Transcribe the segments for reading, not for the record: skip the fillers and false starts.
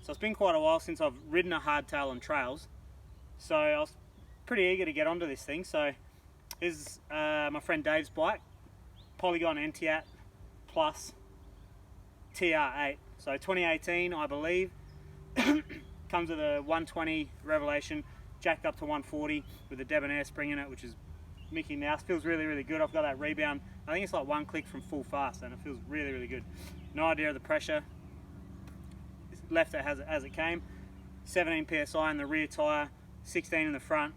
So it's been quite a while since I've ridden a hardtail on trails. So I was pretty eager to get onto this thing. So this is my friend Dave's bike, Polygon Entiat Plus TR8. So 2018, I believe. Comes with a 120 Revelation, jacked up to 140 with a debonair spring in it, which is Mickey Mouse. Feels really, really good. I've got that rebound. I think it's like one click from full fast, and it feels really, really good. No idea of the pressure. Left it as it came. 17 psi in the rear tyre, 16 in the front.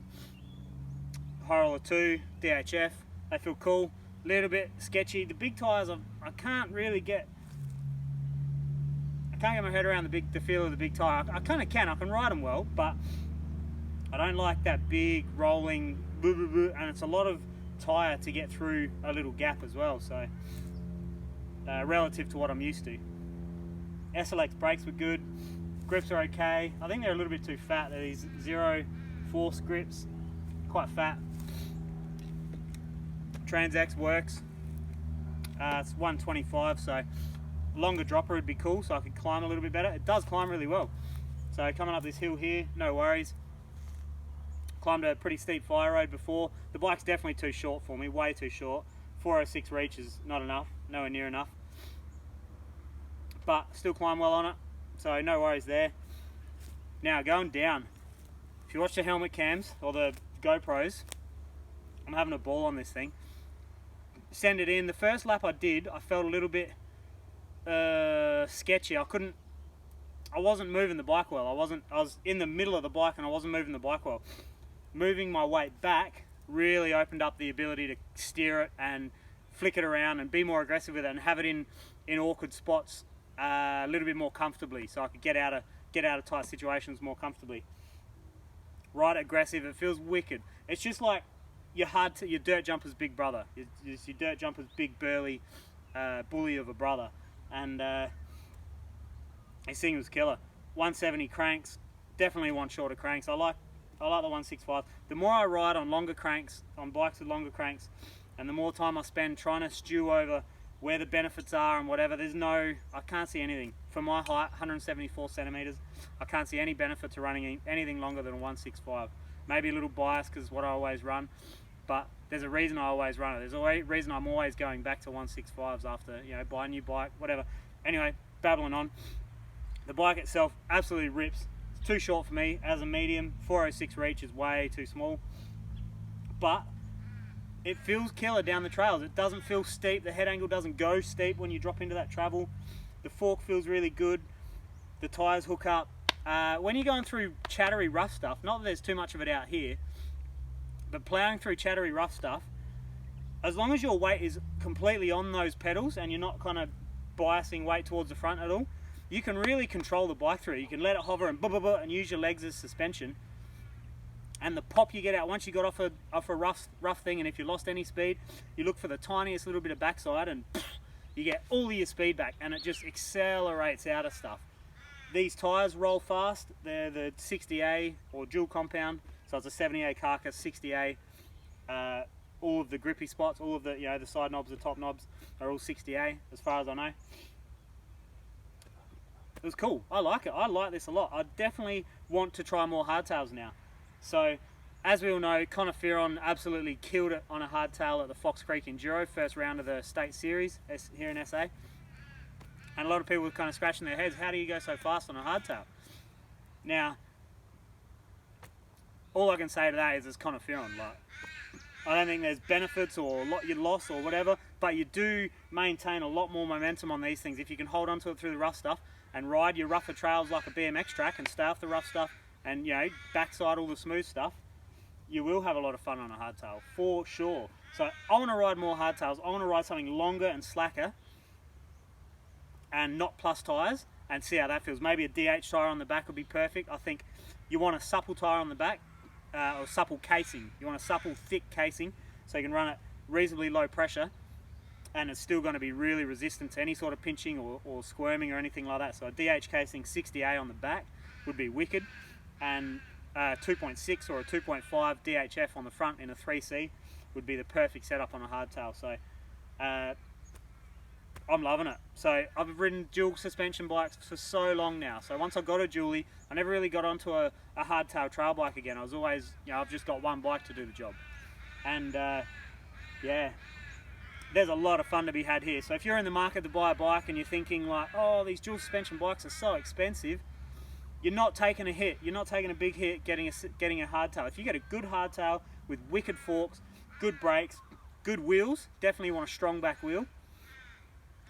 High roller 2, DHF. They feel cool. A little bit sketchy. The big tyres, I can't really get. I can't get my head around the feel of the big tyre. I kind of can. I can ride them well, but I don't like that big rolling boo boo boo, and it's a lot of tyre to get through a little gap as well. So relative to what I'm used to. SLX brakes were good. Grips are okay. I think they're a little bit too fat. They're these zero force grips, quite fat. Trans-X works. It's 125, so longer dropper would be cool, so I could climb a little bit better. It does climb really well. So coming up this hill here, no worries. Climbed a pretty steep fire road before. The bike's definitely too short for me, way too short. 406 reach is not enough, nowhere near enough. But still climb well on it, so no worries there. Now going down, if you watch the helmet cams or the GoPros, I'm having a ball on this thing. Send it in. The first lap I did, I felt a little bit sketchy. I wasn't moving the bike well. I was in the middle of the bike and I wasn't moving the bike well. Moving my weight back really opened up the ability to steer it and flick it around and be more aggressive with it and have it in awkward spots a little bit more comfortably, so I could get out of tight situations more comfortably. Ride aggressive. It feels wicked. It's just like your dirt jumper's big brother. It's your dirt jumper's big burly bully of a brother, and this thing was killer. 170 cranks. Definitely want shorter cranks. I like the 165. The more I ride on longer cranks, on bikes with longer cranks, and the more time I spend trying to stew over where the benefits are and whatever, I can't see anything. For my height, 174 centimeters, I can't see any benefit to running anything longer than a 165. Maybe a little bias because it's what I always run, but there's a reason I always run it. There's a reason I'm always going back to 165s after, buy a new bike, whatever. Anyway, babbling on. The bike itself absolutely rips. It's too short for me as a medium. 406 reach is way too small, but it feels killer down the trails. It doesn't feel steep. The head angle doesn't go steep when you drop into that travel. The fork feels really good. The tyres hook up. When you're going through chattery rough stuff, not that there's too much of it out here, but ploughing through chattery rough stuff, as long as your weight is completely on those pedals and you're not kind of biasing weight towards the front at all, you can really control the bike through. You can let it hover and and use your legs as suspension. And the pop you get out once you got off a rough thing, and if you lost any speed, you look for the tiniest little bit of backside and you get all of your speed back, and it just accelerates out of stuff. These tyres roll fast. They're the 60A or dual compound, so it's a 70A carcass, 60A. All of the grippy spots, all of the the side knobs, the top knobs are all 60A as far as I know. It was cool. I like it. I like this a lot. I definitely want to try more hardtails now. So, as we all know, Connor Fearon absolutely killed it on a hardtail at the Fox Creek Enduro, first round of the state series here in SA. And a lot of people were kind of scratching their heads, how do you go so fast on a hardtail? Now, all I can say to that is it's Connor Fearon. Like, I don't think there's benefits or you loss or whatever, but you do maintain a lot more momentum on these things if you can hold onto it through the rough stuff and ride your rougher trails like a BMX track and stay off the rough stuff and backside all the smooth stuff. You will have a lot of fun on a hardtail for sure. So I want to ride more hardtails. I want to ride something longer and slacker and not plus tires and see how that feels. Maybe a DH tire on the back would be perfect. I think you want a supple tire on the back or supple casing. You want a supple thick casing so you can run it reasonably low pressure and it's still going to be really resistant to any sort of pinching or squirming or anything like that. So a DH casing 60A on the back would be wicked, and 2.6 or a 2.5 DHF on the front in a 3C would be the perfect setup on a hardtail. So I'm loving it. So I've ridden dual suspension bikes for so long now. So once I got a dually, I never really got onto a hardtail trail bike again. I was always, you know, I've just got one bike to do the job. And yeah, there's a lot of fun to be had here. So if you're in the market to buy a bike and you're thinking like, oh, these dual suspension bikes are so expensive, you're not taking a hit. You're not taking a big hit getting a hardtail. If you get a good hardtail with wicked forks, good brakes, good wheels, definitely want a strong back wheel,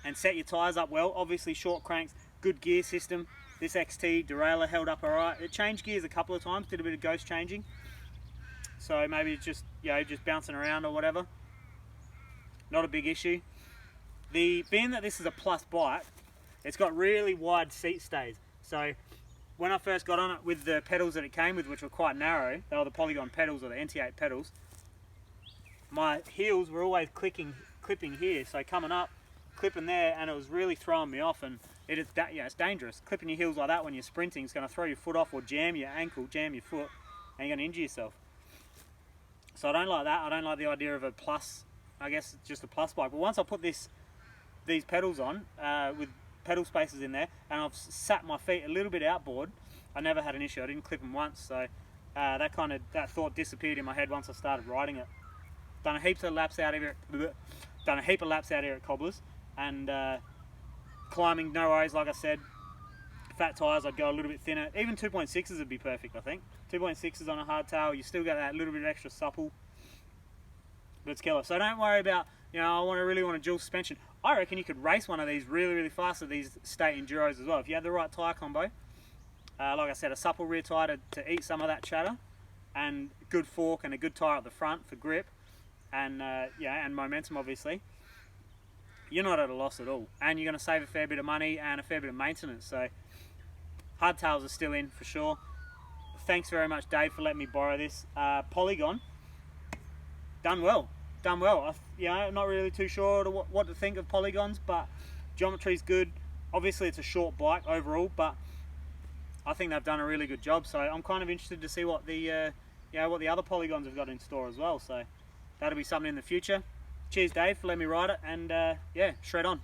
and set your tyres up well. Obviously short cranks, good gear system. This XT derailleur held up alright. It changed gears a couple of times, did a bit of ghost changing. So maybe it's just, you know, just bouncing around or whatever. Not a big issue. Being that this is a plus bike, it's got really wide seat stays. So when I first got on it with the pedals that it came with, which were quite narrow, they were the Polygon pedals or the Entiat pedals, my heels were always clipping here. So coming up, clipping there, and it was really throwing me off. And it's dangerous. Clipping your heels like that when you're sprinting is going to throw your foot off or jam your ankle, jam your foot, and you're going to injure yourself. So I don't like that. I don't like the idea of a plus, I guess it's just a plus bike. But once I put these pedals on with pedal spaces in there, and I've sat my feet a little bit outboard, I never had an issue. I didn't clip them once, so that thought disappeared in my head once I started riding it. Done a heap of laps out here at Cobblers, and climbing, no worries. Like I said, fat tyres, I'd go a little bit thinner. Even 2.6s would be perfect, I think. 2.6s on a hardtail, you still get that little bit extra supple, but it's killer. So don't worry about, you know, I really want a dual suspension. I reckon you could race one of these really, really fast at these state enduros as well. If you had the right tyre combo, like I said, a supple rear tyre to eat some of that chatter, and good fork and a good tyre at the front for grip, and yeah, and momentum obviously, you're not at a loss at all. And you're going to save a fair bit of money and a fair bit of maintenance. So hardtails are still in for sure. Thanks very much, Dave, for letting me borrow this. Polygon, done well. I'm not really too sure what to think of polygons, but geometry's good. Obviously it's a short bike overall, but I think they've done a really good job. So I'm kind of interested to see what the other polygons have got in store as well. So that'll be something in the future. Cheers, Dave, for letting me ride it, and yeah, shred on.